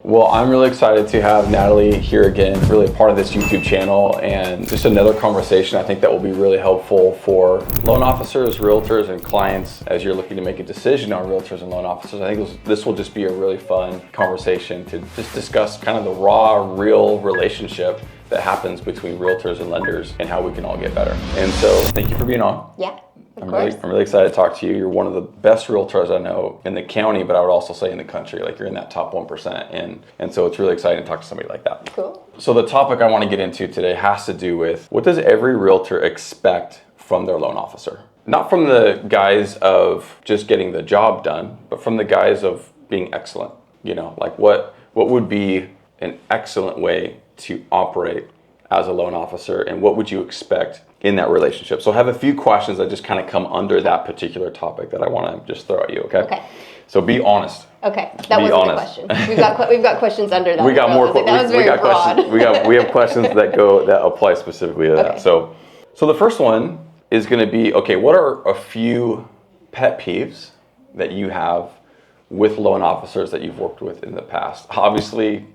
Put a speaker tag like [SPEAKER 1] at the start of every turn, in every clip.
[SPEAKER 1] Well, I'm really excited to have Natalie here again, really a part of this YouTube channel, and just another conversation I think that will be really helpful for loan officers, realtors, and clients as you're looking to make a decision on realtors and loan officers. I think this will just be a really fun conversation to just discuss kind of the raw, real relationship that happens between realtors and lenders and how we can all get better. And so thank you for being on.
[SPEAKER 2] Yeah.
[SPEAKER 1] I'm really excited to talk to you. You're one of the best realtors I know in the county, but I would also say in the country. Like, you're in that top 1%. And so it's really exciting to talk to somebody like that.
[SPEAKER 2] Cool.
[SPEAKER 1] So the topic I want to get into today has to do with, what does every realtor expect from their loan officer? Not from the guise of just getting the job done, but from the guise of being excellent. You know, like what would be an excellent way to operate as a loan officer, and what would you expect in that relationship? So I have a few questions that just kind of come under that particular topic that I want to just throw at you, okay?
[SPEAKER 2] Okay.
[SPEAKER 1] So be honest.
[SPEAKER 2] Okay, that wasn't the question. We've got questions under that.
[SPEAKER 1] We got more.
[SPEAKER 2] That was very broad.
[SPEAKER 1] Questions. We have questions that apply specifically to that. So the first one is going to be, okay, what are a few pet peeves that you have with loan officers that you've worked with in the past? Obviously,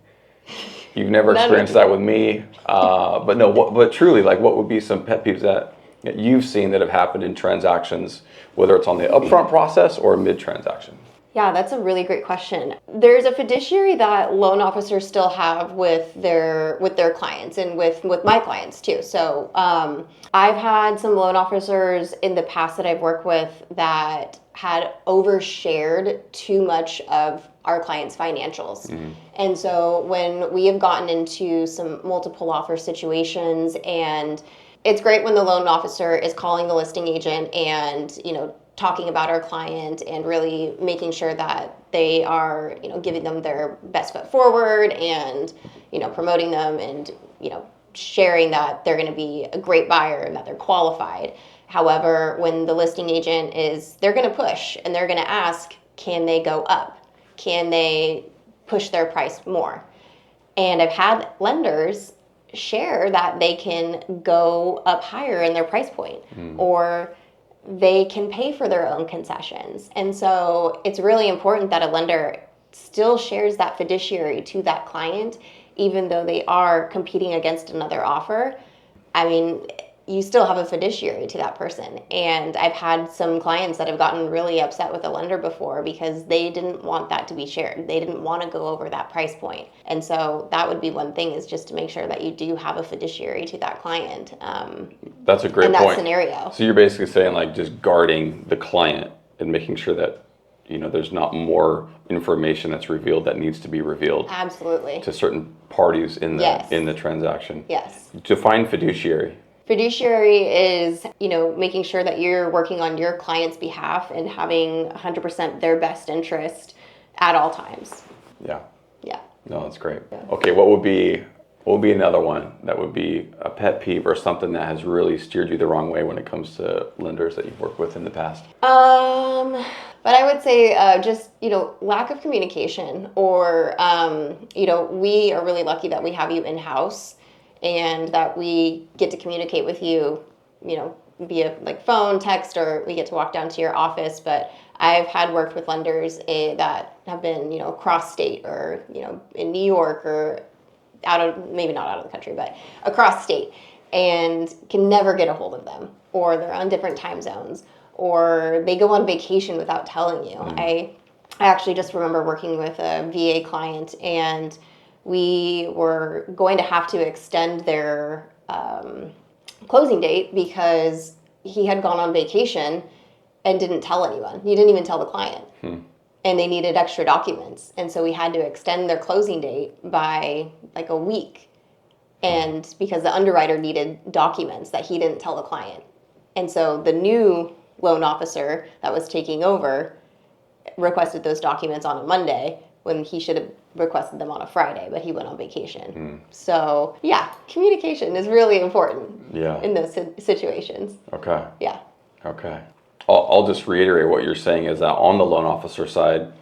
[SPEAKER 1] you've never experienced that with me, but truly, like, what would be some pet peeves that you've seen that have happened in transactions, whether it's on the upfront process or mid-transaction?
[SPEAKER 2] Yeah, that's a really great question. There's a fiduciary that loan officers still have with their clients, and with my clients too. So I've had some loan officers in the past that I've worked with that had overshared too much of our clients' financials. Mm-hmm. And so when we have gotten into some multiple offer situations, and it's great when the loan officer is calling the listing agent and, talking about our client and really making sure that they are, giving them their best foot forward and, promoting them and, sharing that they're going to be a great buyer and that they're qualified. However, when the listing agent they're going to push and they're going to ask, can they go up? Can they push their price more? And I've had lenders share that they can go up higher in their price point, or they can pay for their own concessions. And so it's really important that a lender still shares that fiduciary to that client, even though they are competing against another offer. I mean, you still have a fiduciary to that person. And I've had some clients that have gotten really upset with a lender before because they didn't want that to be shared. They didn't want to go over that price point. And so that would be one thing, is just to make sure that you do have a fiduciary to that client.
[SPEAKER 1] That's a great point.
[SPEAKER 2] In that scenario.
[SPEAKER 1] So you're basically saying, like, just guarding the client and making sure that, there's not more information that's revealed that needs to be revealed.
[SPEAKER 2] Absolutely.
[SPEAKER 1] To certain parties in the transaction.
[SPEAKER 2] Yes.
[SPEAKER 1] Define fiduciary.
[SPEAKER 2] Fiduciary is, making sure that you're working on your client's behalf and having 100% their best interest at all times.
[SPEAKER 1] Yeah.
[SPEAKER 2] Yeah.
[SPEAKER 1] No, that's great.
[SPEAKER 2] Yeah.
[SPEAKER 1] Okay, what would be another one that would be a pet peeve or something that has really steered you the wrong way when it comes to lenders that you've worked with in the past?
[SPEAKER 2] But I would say just, lack of communication, or, we are really lucky that we have you in-house and that we get to communicate with you, via like phone, text, or we get to walk down to your office. But I've had worked with lenders that have been, across state, or, in New York, or maybe not out of the country, but across state, and can never get a hold of them, or they're on different time zones, or they go on vacation without telling you. I actually just remember working with a VA client, and we were going to have to extend their closing date because he had gone on vacation and didn't tell anyone. He didn't even tell the client. And they needed extra documents. And so we had to extend their closing date by like a week. And because the underwriter needed documents that he didn't tell the client. And so the new loan officer that was taking over requested those documents on a Monday when he should have requested them on a Friday, but he went on vacation. So yeah, communication is really important in those situations.
[SPEAKER 1] Okay.
[SPEAKER 2] Yeah.
[SPEAKER 1] Okay. I'll just reiterate what you're saying, is that on the loan officer side,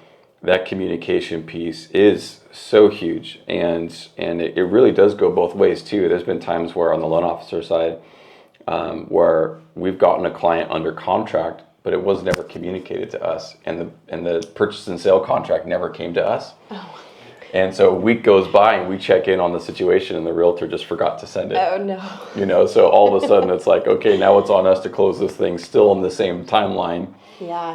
[SPEAKER 1] that communication piece is so huge, and it really does go both ways too. There's been times where on the loan officer side, where we've gotten a client under contract, but it was never communicated to us, and the purchase and sale contract never came to us. And so a week goes by and we check in on the situation and the realtor just forgot to send it.
[SPEAKER 2] Oh no.
[SPEAKER 1] So all of a sudden it's like, okay, now it's on us to close this thing still in the same timeline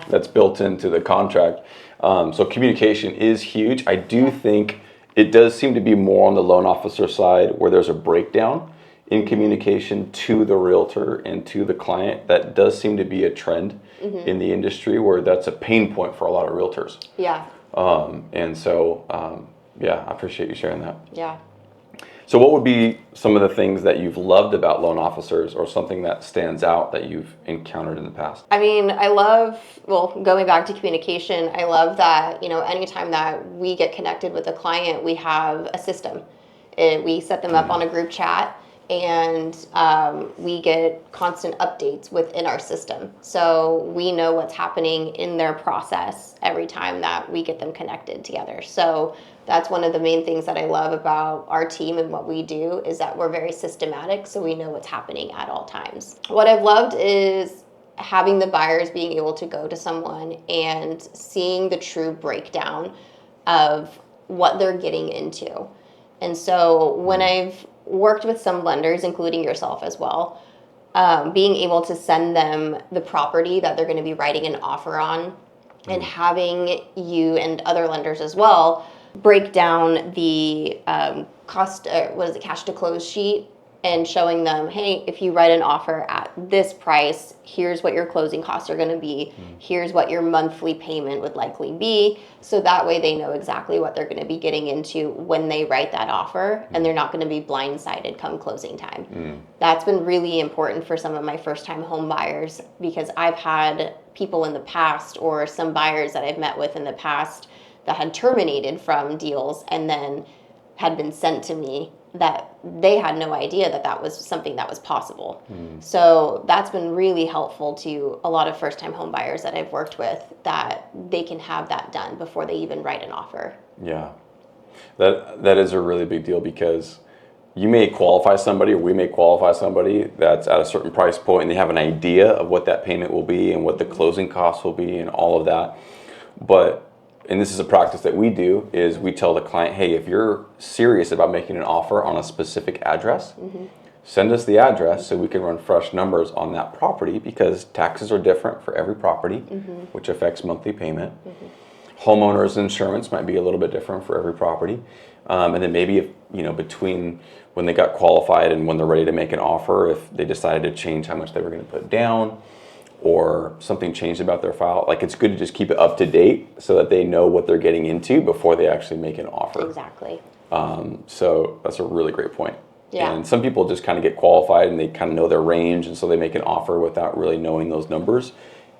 [SPEAKER 1] that's built into the contract. So communication is huge. I do think it does seem to be more on the loan officer side where there's a breakdown in communication to the realtor and to the client. That does seem to be a trend in the industry where that's a pain point for a lot of realtors.
[SPEAKER 2] Yeah.
[SPEAKER 1] I appreciate you sharing that.
[SPEAKER 2] Yeah.
[SPEAKER 1] So what would be some of the things that you've loved about loan officers or something that stands out that you've encountered in the past?
[SPEAKER 2] I mean, going back to communication, I love that, anytime that we get connected with a client, we have a system. We set them up on a group chat, and we get constant updates within our system. So we know what's happening in their process every time that we get them connected together. So that's one of the main things that I love about our team and what we do is that we're very systematic, so we know what's happening at all times. What I've loved is having the buyers being able to go to someone and seeing the true breakdown of what they're getting into. And so when I've worked with some lenders, including yourself as well, being able to send them the property that they're going to be writing an offer on, and having you and other lenders as well break down the cash to close sheet, and showing them, hey, if you write an offer at this price, here's what your closing costs are going to be. Here's what your monthly payment would likely be. So that way they know exactly what they're going to be getting into when they write that offer, and they're not going to be blindsided come closing time. That's been really important for some of my first-time home buyers, because I've had people in the past, or some buyers that I've met with in the past, that had terminated from deals and then had been sent to me that they had no idea that that was something that was possible. So that's been really helpful to a lot of first-time home buyers that I've worked with, that they can have that done before they even write an offer.
[SPEAKER 1] Yeah, that is a really big deal, because you may qualify somebody, or we may qualify somebody that's at a certain price point and they have an idea of what that payment will be and what the closing costs will be and all of that. And this is a practice that we do, is we tell the client, hey, if you're serious about making an offer on a specific address, send us the address so we can run fresh numbers on that property, because taxes are different for every property, which affects monthly payment. Homeowners insurance might be a little bit different for every property. And then maybe if, between when they got qualified and when they're ready to make an offer, if they decided to change how much they were going to put down, or something changed about their file, like, it's good to just keep it up to date so that they know what they're getting into before they actually make an offer.
[SPEAKER 2] Exactly.
[SPEAKER 1] So that's a really great point.
[SPEAKER 2] Yeah.
[SPEAKER 1] And some people just kind of get qualified and they kind of know their range, and so they make an offer without really knowing those numbers,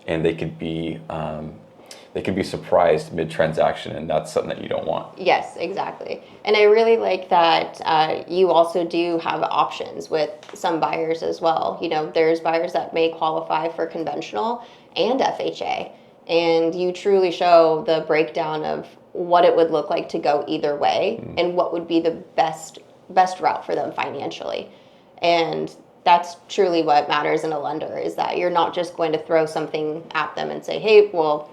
[SPEAKER 1] and they could be surprised mid-transaction, and that's something that you don't want.
[SPEAKER 2] Yes, exactly. And I really like that you also do have options with some buyers as well. There's buyers that may qualify for conventional and FHA, and you truly show the breakdown of what it would look like to go either way, and what would be the best route for them financially. And that's truly what matters in a lender, is that you're not just going to throw something at them and say, hey, well,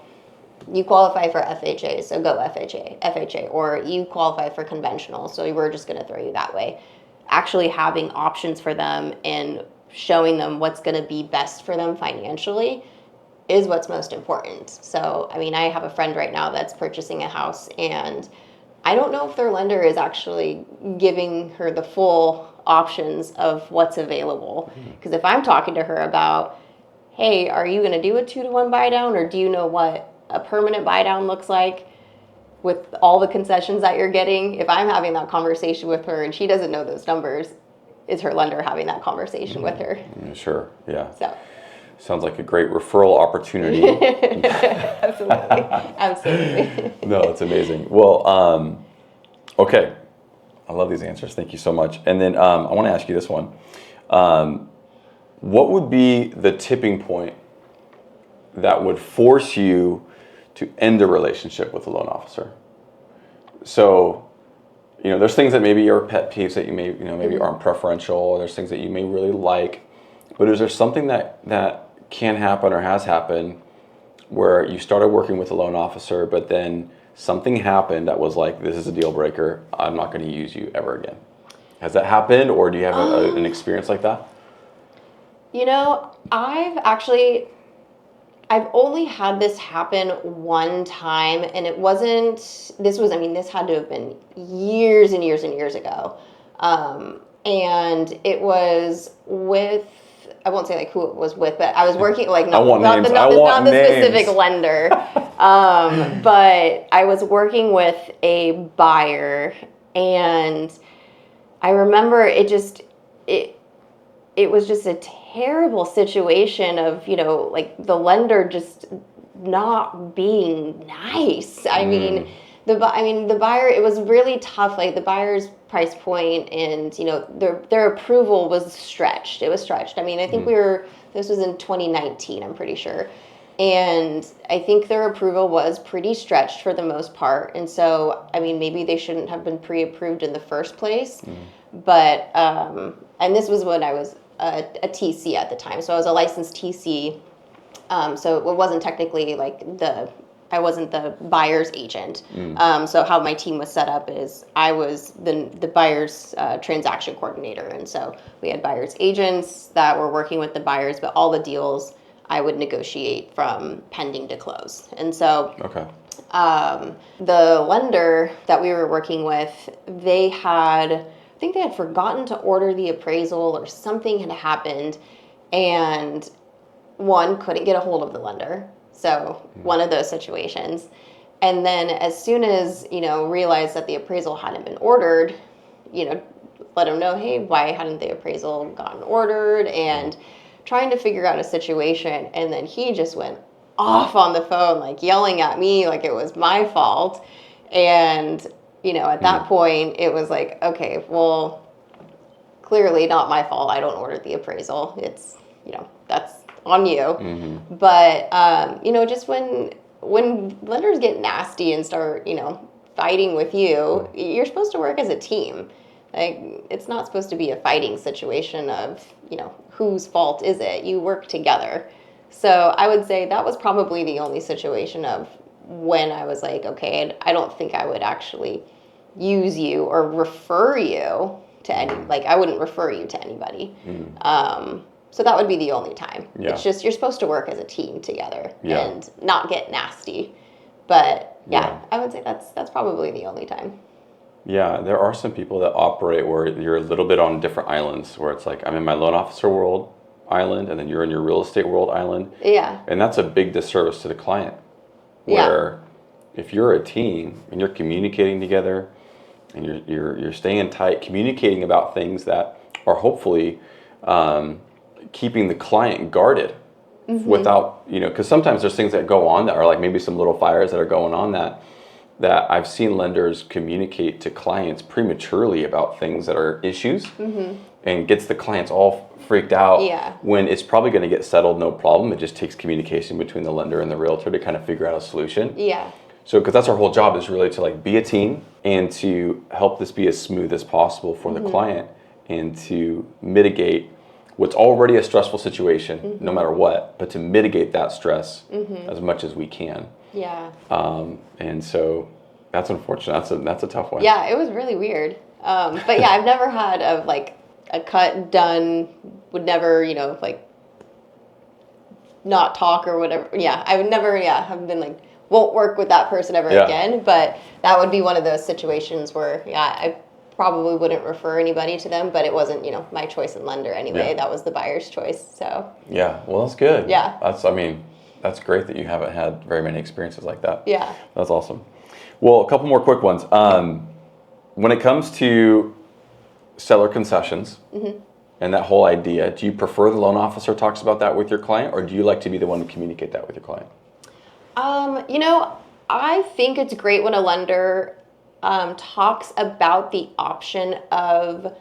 [SPEAKER 2] you qualify for FHA, so go FHA, or you qualify for conventional, so we're just going to throw you that way. Actually having options for them and showing them what's going to be best for them financially is what's most important. So, I have a friend right now that's purchasing a house, and I don't know if their lender is actually giving her the full options of what's available. Because if I'm talking to her about, hey, are you going to do a 2-to-1 buy down, or do you know what a permanent buy down looks like with all the concessions that you're getting? If I'm having that conversation with her and she doesn't know those numbers, is her lender having that conversation with her?
[SPEAKER 1] Sure, yeah.
[SPEAKER 2] So
[SPEAKER 1] sounds like a great referral opportunity.
[SPEAKER 2] Absolutely.
[SPEAKER 1] No, it's amazing. Well, okay. I love these answers. Thank you so much. And then I want to ask you this one. What would be the tipping point that would force you to end a relationship with a loan officer? So, there's things that maybe are pet peeves that you may, maybe aren't preferential, or there's things that you may really like, but is there something that can happen or has happened where you started working with a loan officer, but then something happened that was like, this is a deal breaker. I'm not going to use you ever again. Has that happened, or do you have an experience like that?
[SPEAKER 2] You know, I've only had this happen one time, and this had to have been years and years and years ago. And it was with, I won't say like who it was with, but I was working like not the specific lender. But I was working with a buyer, and I remember it was just a terrible situation of, like the lender just not being nice. I mean, the buyer, it was really tough. Like the buyer's price point and, their approval was stretched. It was stretched. I mean, I think this was in 2019, I'm pretty sure. And I think their approval was pretty stretched for the most part. And so, I mean, maybe they shouldn't have been pre-approved in the first place. But, and this was when I was a TC at the time. So I was a licensed TC. So it wasn't technically like I wasn't the buyer's agent. So how my team was set up is I was the buyer's transaction coordinator. And so we had buyer's agents that were working with the buyers, but all the deals I would negotiate from pending to close. And so the lender that we were working with, I think they had forgotten to order the appraisal or something had happened, and one, couldn't get a hold of the lender. So one of those situations. And then as soon as, realized that the appraisal hadn't been ordered, let them know, hey, why hadn't the appraisal gotten ordered? And trying to figure out a situation. And then he just went off on the phone, like yelling at me like it was my fault. And, at that point, it was like, okay, well, clearly not my fault. I don't order the appraisal. It's, that's on you. But, just when lenders get nasty and start, fighting with you, you're supposed to work as a team. Like, it's not supposed to be a fighting situation of, whose fault is it? You work together. So I would say that was probably the only situation of when I was like, okay, I don't think I would actually use you or refer you to I wouldn't refer you to anybody. So that would be the only time. Yeah. It's just, you're supposed to work as a team together and not get nasty. But I would say that's probably the only time.
[SPEAKER 1] Yeah, there are some people that operate where you're a little bit on different islands, where it's like, I'm in my loan officer world island, and then you're in your real estate world island. Yeah. And that's a big disservice to the client. Where if you're a team and you're communicating together and you're staying tight, communicating about things that are hopefully keeping the client guarded without, because sometimes there's things that go on that are like maybe some little fires that are going on that I've seen lenders communicate to clients prematurely about things that are issues and gets the clients all freaked out when it's probably going to get settled, no problem. It just takes communication between the lender and the realtor to kind of figure out a solution. Yeah. So, because that's our whole job, is really to like be a team and to help this be as smooth as possible for the client and to mitigate what's already a stressful situation, no matter what, but to mitigate that stress as much as we can. Yeah. And so that's unfortunate. That's a tough one.
[SPEAKER 2] Yeah, it was really weird. But yeah, I've never had a cut done, would never, not talk or whatever. Yeah, I would never, have been like, won't work with that person ever again. But that would be one of those situations where, I probably wouldn't refer anybody to them, but it wasn't, my choice and lender anyway. That was the buyer's choice. So. Yeah,
[SPEAKER 1] well, that's good. Yeah. That's great that you haven't had very many experiences like that. Yeah. That's awesome. Well, a couple more quick ones. When it comes to seller concessions and that whole idea, do you prefer the loan officer talks about that with your client, or do you like to be the one to communicate that with your client?
[SPEAKER 2] I think it's great when a lender talks about the option of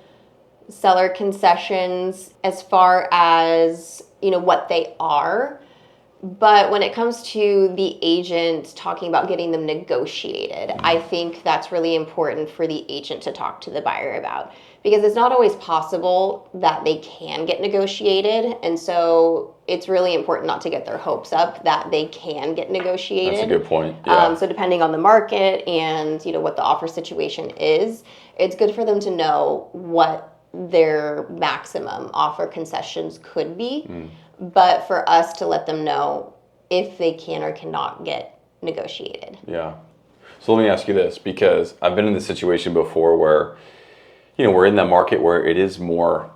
[SPEAKER 2] seller concessions as far as, what they are. But when it comes to the agent talking about getting them negotiated, I think that's really important for the agent to talk to the buyer about, because it's not always possible that they can get negotiated. And so it's really important not to get their hopes up that they can get negotiated.
[SPEAKER 1] That's a good point. Yeah.
[SPEAKER 2] So depending on the market and, you know, what the offer situation is, it's good for them to know what their maximum offer concessions could be. But for us to let them know if they can or cannot get negotiated.
[SPEAKER 1] Yeah. So let me ask you this, because I've been in this situation before where, you know, we're in that market where it is more,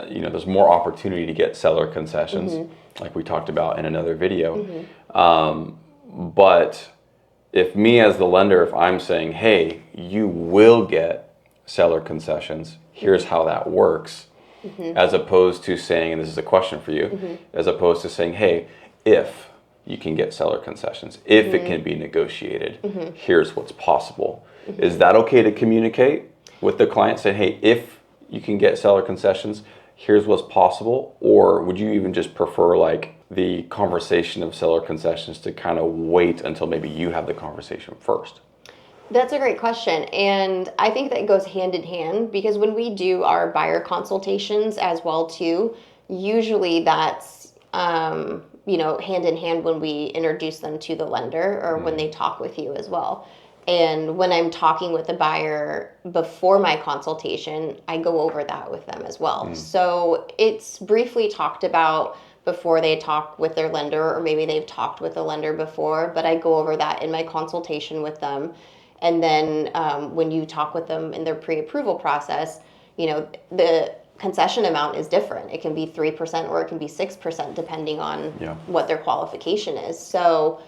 [SPEAKER 1] you know, there's more opportunity to get seller concessions, like we talked about in another video. But if me as the lender, if I'm saying, hey, you will get seller concessions, here's how that works. As opposed to saying, and this is a question for you, as opposed to saying, hey, if you can get seller concessions, if it can be negotiated, here's what's possible. Is that okay to communicate with the client, say, hey, if you can get seller concessions, here's what's possible? Or would you even just prefer like the conversation of seller concessions to kind of wait until maybe you have the conversation first?
[SPEAKER 2] That's a great question. And I think that goes hand in hand, because when we do our buyer consultations as well too, usually that's, you know, hand in hand when we introduce them to the lender or when they talk with you as well. And when I'm talking with the buyer before my consultation, I go over that with them as well. So it's briefly talked about before they talk with their lender, or maybe they've talked with the lender before, but I go over that in my consultation with them. And then when you talk with them in their pre-approval process, you know, the concession amount is different. It can be 3% or it can be 6%, depending on what their qualification is. So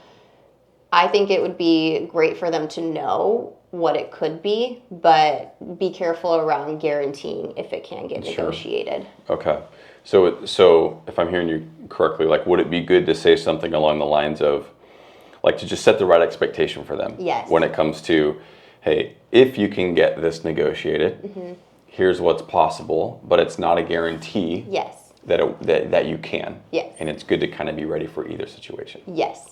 [SPEAKER 2] I think it would be great for them to know what it could be, but be careful around guaranteeing if it can get negotiated.
[SPEAKER 1] Okay. So if I'm hearing you correctly, like, would it be good to say something along the lines of, like, to just set the right expectation for them when it comes to, hey, if you can get this negotiated, here's what's possible, but it's not a guarantee that you can. And it's good to kind of be ready for either situation.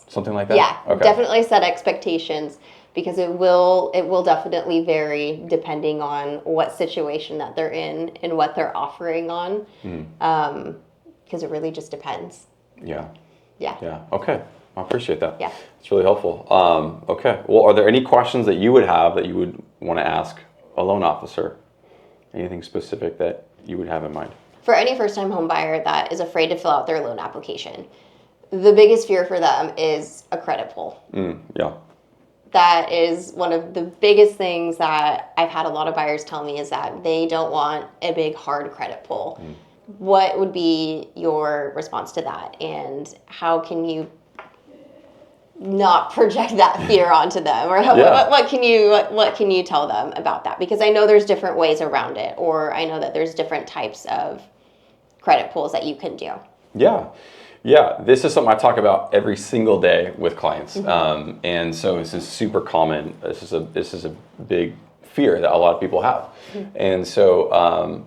[SPEAKER 1] Something like that?
[SPEAKER 2] Yeah, definitely set expectations, because it will definitely vary depending on what situation that they're in and what they're offering on, because it really just depends. Yeah.
[SPEAKER 1] Okay. I appreciate that.
[SPEAKER 2] Yeah.
[SPEAKER 1] It's really helpful. Okay. Well, are there any questions that you would have that you would want to ask a loan officer? Anything specific that you would have in mind?
[SPEAKER 2] For any first-time home buyer that is afraid to fill out their loan application, the biggest fear for them is a credit pull. That is one of the biggest things that I've had a lot of buyers tell me, is that they don't want a big hard credit pull. What would be your response to that, and how can you not project that fear onto them, or what can you tell them about that? Because I know there's different ways around it, or I know that there's different types of credit pulls that you can do.
[SPEAKER 1] This is something I talk about every single day with clients, and so this is super common. This is a big fear that a lot of people have, and so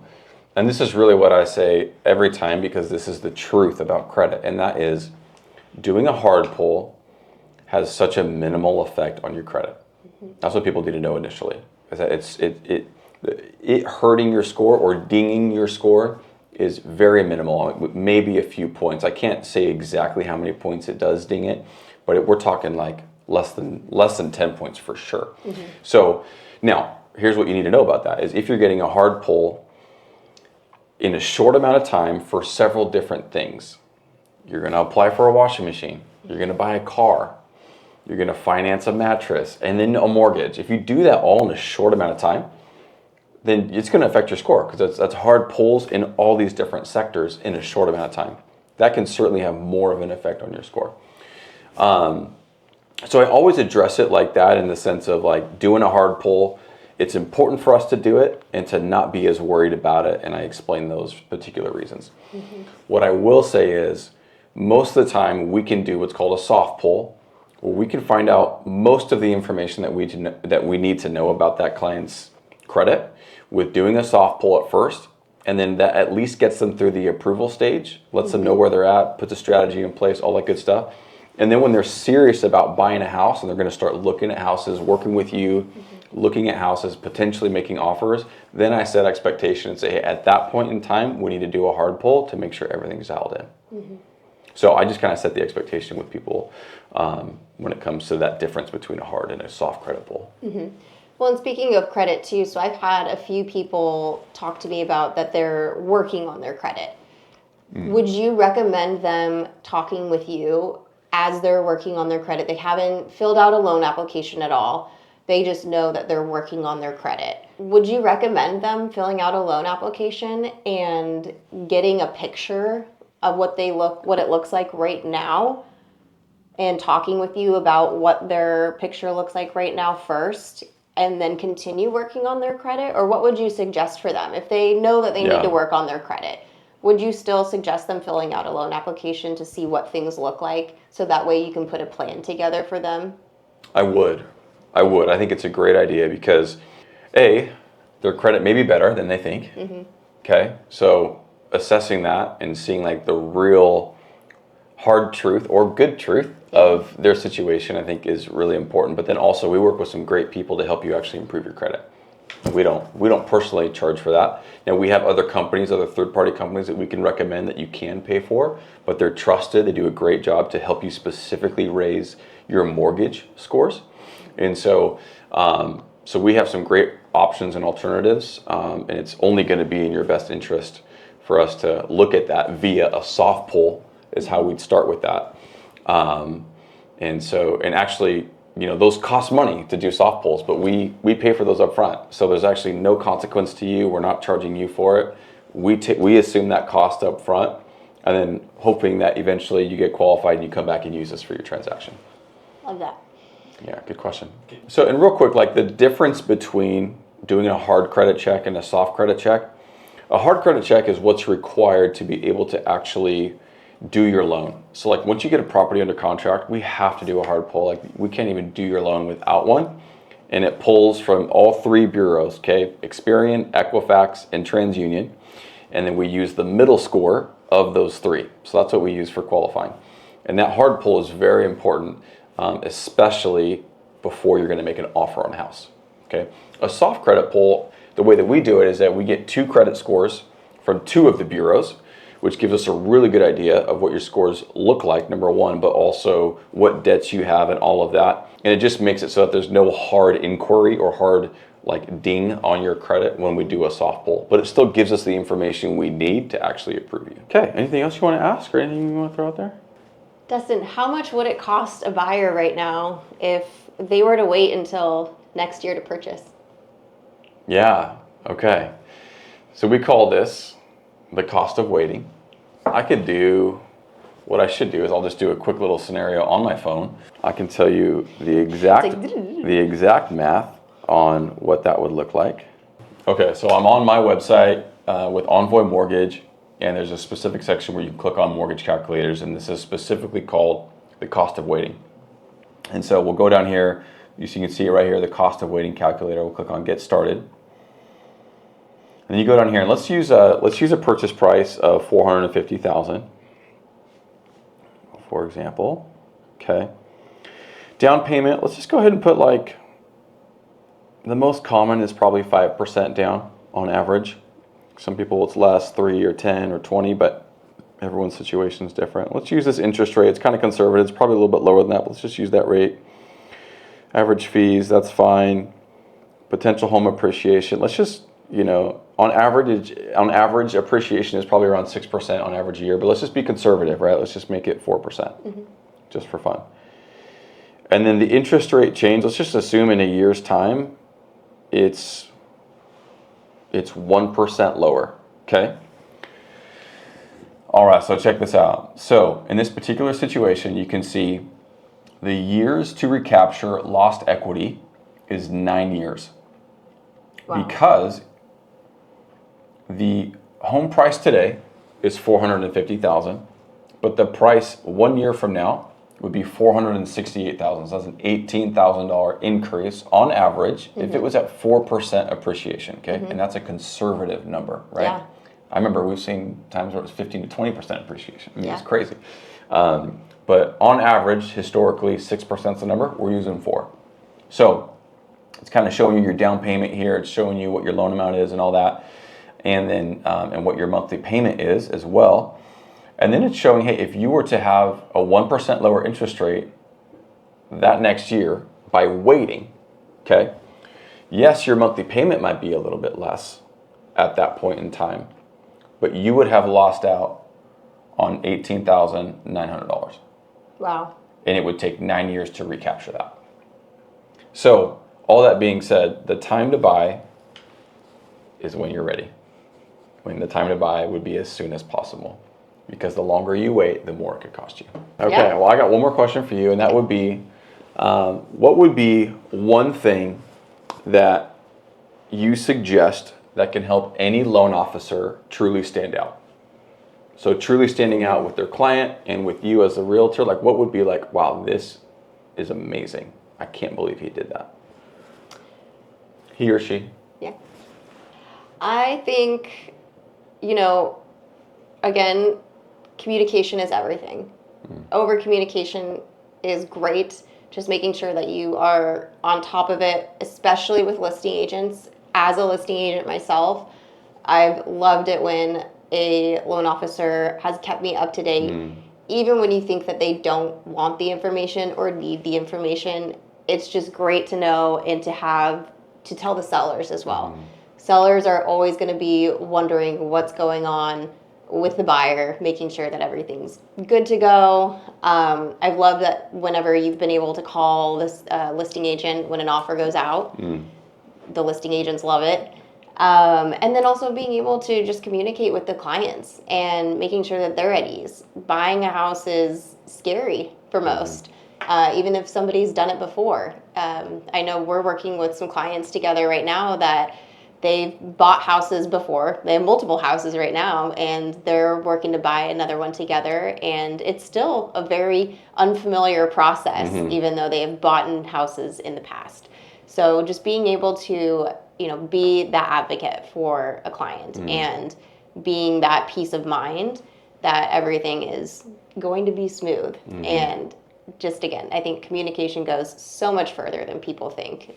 [SPEAKER 1] and this is really what I say every time, because this is the truth about credit, and that is, doing a hard pull has such a minimal effect on your credit. That's what people need to know initially. Is that it hurting your score or dinging your score is very minimal, maybe a few points. I can't say exactly how many points it does ding it, but we're talking like less than 10 points for sure. So now, here's what you need to know about that, is if you're getting a hard pull in a short amount of time for several different things, you're gonna apply for a washing machine, you're gonna buy a car, you're going to finance a mattress, and then a mortgage. If you do that all in a short amount of time, then it's going to affect your score, because that's hard pulls in all these different sectors in a short amount of time. That can certainly have more of an effect on your score. So I always address it like that, in the sense of like doing a hard pull. It's important for us to do it and to not be as worried about it, and I explain those particular reasons. What I will say is, most of the time we can do what's called a soft pull, where we can find out most of the information that we need to know about that client's credit with doing a soft pull at first, and then that at least gets them through the approval stage, lets them know where they're at, puts a strategy in place, all that good stuff. And then when they're serious about buying a house and they're going to start looking at houses, working with you, looking at houses, potentially making offers, then I set expectation and say, hey, at that point in time, we need to do a hard pull to make sure everything's dialed in. So I just kind of set the expectation with people when it comes to that difference between a hard and a soft credit pull.
[SPEAKER 2] Well, and speaking of credit too, so I've had a few people talk to me about that they're working on their credit. Would you recommend them talking with you as they're working on their credit? They haven't filled out a loan application at all. They just know that they're working on their credit. Would you recommend them filling out a loan application and getting a picture of what it looks like right now, and talking with you about what their picture looks like right now first, and then continue working on their credit? Or what would you suggest for them if they know that they need to work on their credit? Would you still suggest them filling out a loan application to see what things look like, so that way you can put a plan together for them?
[SPEAKER 1] I would. I think it's a great idea because, A, their credit may be better than they think. Okay, so assessing that and seeing like the real hard truth or good truth of their situation, I think is really important. But then also we work with some great people to help you actually improve your credit. We don't personally charge for that. Now we have other companies, other third-party companies that we can recommend that you can pay for, but they're trusted. They do a great job to help you specifically raise your mortgage scores. And so we have some great options and alternatives, and it's only going to be in your best interest for us to look at that via a soft pull is how we'd start with that. And actually, those cost money to do soft pulls, but we pay for those up front. So there's actually no consequence to you. We're not charging you for it. We assume that cost up front, and then hoping that eventually you get qualified and you come back and use this for your transaction.
[SPEAKER 2] Love that.
[SPEAKER 1] Yeah, good question. So, and real quick, like the difference between doing a hard credit check and a soft credit check. A hard credit check is what's required to be able to actually do your loan. So like once you get a property under contract, we have to do a hard pull. Like we can't even do your loan without one. And it pulls from all three bureaus, okay? Experian, Equifax, and TransUnion. And then we use the middle score of those three. So that's what we use for qualifying. And that hard pull is very important, especially before you're going to make an offer on a house, okay? A soft credit pull, the way that we do it is that we get 2 credit scores from 2 of the bureaus, which gives us a really good idea of what your scores look like, number one, but also what debts you have and all of that. And it just makes it so that there's no hard inquiry or hard like ding on your credit when we do a soft pull, but it still gives us the information we need to actually approve you. Okay, anything else you want to ask or anything you want to throw out there?
[SPEAKER 2] Dustin, how much would it cost a buyer right now if they were to wait until next year to purchase?
[SPEAKER 1] Yeah, okay. So we call this the cost of waiting. I could do, what I should do is I'll just do a quick little scenario on my phone. I can tell you the exact math on what that would look like. Okay, so I'm on my website with Envoy Mortgage, and there's a specific section where you can click on mortgage calculators, and this is specifically called the cost of waiting. And so we'll go down here, you can see it right here, the cost of waiting calculator. We'll click on get started. And then you go down here and let's use a purchase price of $450,000, for example. Okay. Down payment, let's just go ahead and put like, the most common is probably 5% down on average. Some people it's less, 3 or 10 or 20, but everyone's situation is different. Let's use this interest rate. It's kind of conservative. It's probably a little bit lower than that, but let's just use that rate. Average fees, that's fine. Potential home appreciation. Let's just, on average appreciation is probably around 6% on average a year, but let's just be conservative, right? Let's just make it 4%, just for fun. And then the interest rate change, let's just assume in a year's time, it's 1% lower, okay? All right, so check this out. So in this particular situation, you can see the years to recapture lost equity is 9 years. Wow. Because the home price today is $450,000, but the price 1 year from now would be $468,000. So that's an $18,000 increase on average if it was at 4% appreciation, okay? And that's a conservative number, right? I remember we've seen times where it was 15 to 20% appreciation. I mean, it's crazy. But on average, historically, 6% is the number. We're using 4. So it's kind of showing you your down payment here. It's showing you what your loan amount is and all that. And then and what your monthly payment is as well. And then it's showing, hey, if you were to have a 1% lower interest rate that next year by waiting, okay, yes, your monthly payment might be a little bit less at that point in time, but you would have lost out on $18,900.
[SPEAKER 2] Wow.
[SPEAKER 1] And it would take 9 years to recapture that. So all that being said, the time to buy is when you're ready. When the time to buy would be as soon as possible, because the longer you wait, the more it could cost you. Okay,
[SPEAKER 2] Yeah.
[SPEAKER 1] well, I got one more question for you, and that would be, what would be one thing that you suggest that can help any loan officer truly stand out? So truly standing out with their client and with you as a realtor, like what would be like, wow, this is amazing. I can't believe he did that. He or she.
[SPEAKER 2] Yeah. I think, again, communication is everything. Over communication is great. Just making sure that you are on top of it, especially with listing agents. As a listing agent myself, I've loved it when a loan officer has kept me up to date. Even when you think that they don't want the information or need the information, it's just great to know and to tell the sellers as well. Sellers are always going to be wondering what's going on with the buyer, making sure that everything's good to go. I've loved that whenever you've been able to call this listing agent when an offer goes out, the listing agents love it. And then also being able to just communicate with the clients and making sure that they're at ease. Buying a house is scary for most, even if somebody's done it before. I know we're working with some clients together right now that they've bought houses before. They have multiple houses right now, and they're working to buy another one together. And it's still a very unfamiliar process, even though they have bought houses in the past. So just being able to, be that advocate for a client and being that peace of mind that everything is going to be smooth. And just, again, I think communication goes so much further than people think.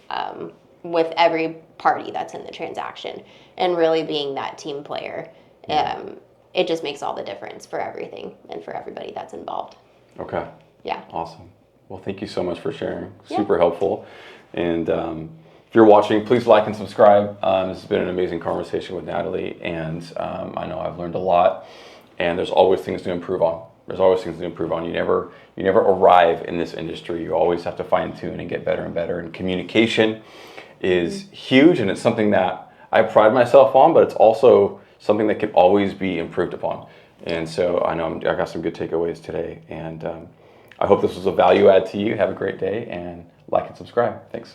[SPEAKER 2] With every party that's in the transaction, and really being that team player. It just makes all the difference for everything and for everybody that's involved.
[SPEAKER 1] Okay.
[SPEAKER 2] Yeah.
[SPEAKER 1] Awesome. Well, thank you so much for sharing. Super helpful. And if you're watching, please like and subscribe. This has been an amazing conversation with Natalie, and I know I've learned a lot, and there's always things to improve on. You never arrive in this industry. You always have to fine tune and get better and better. And communication is huge, and it's something that I pride myself on, but it's also something that can always be improved upon. And so I know I got some good takeaways today, and I hope this was a value add to you. Have a great day, and like and subscribe. Thanks.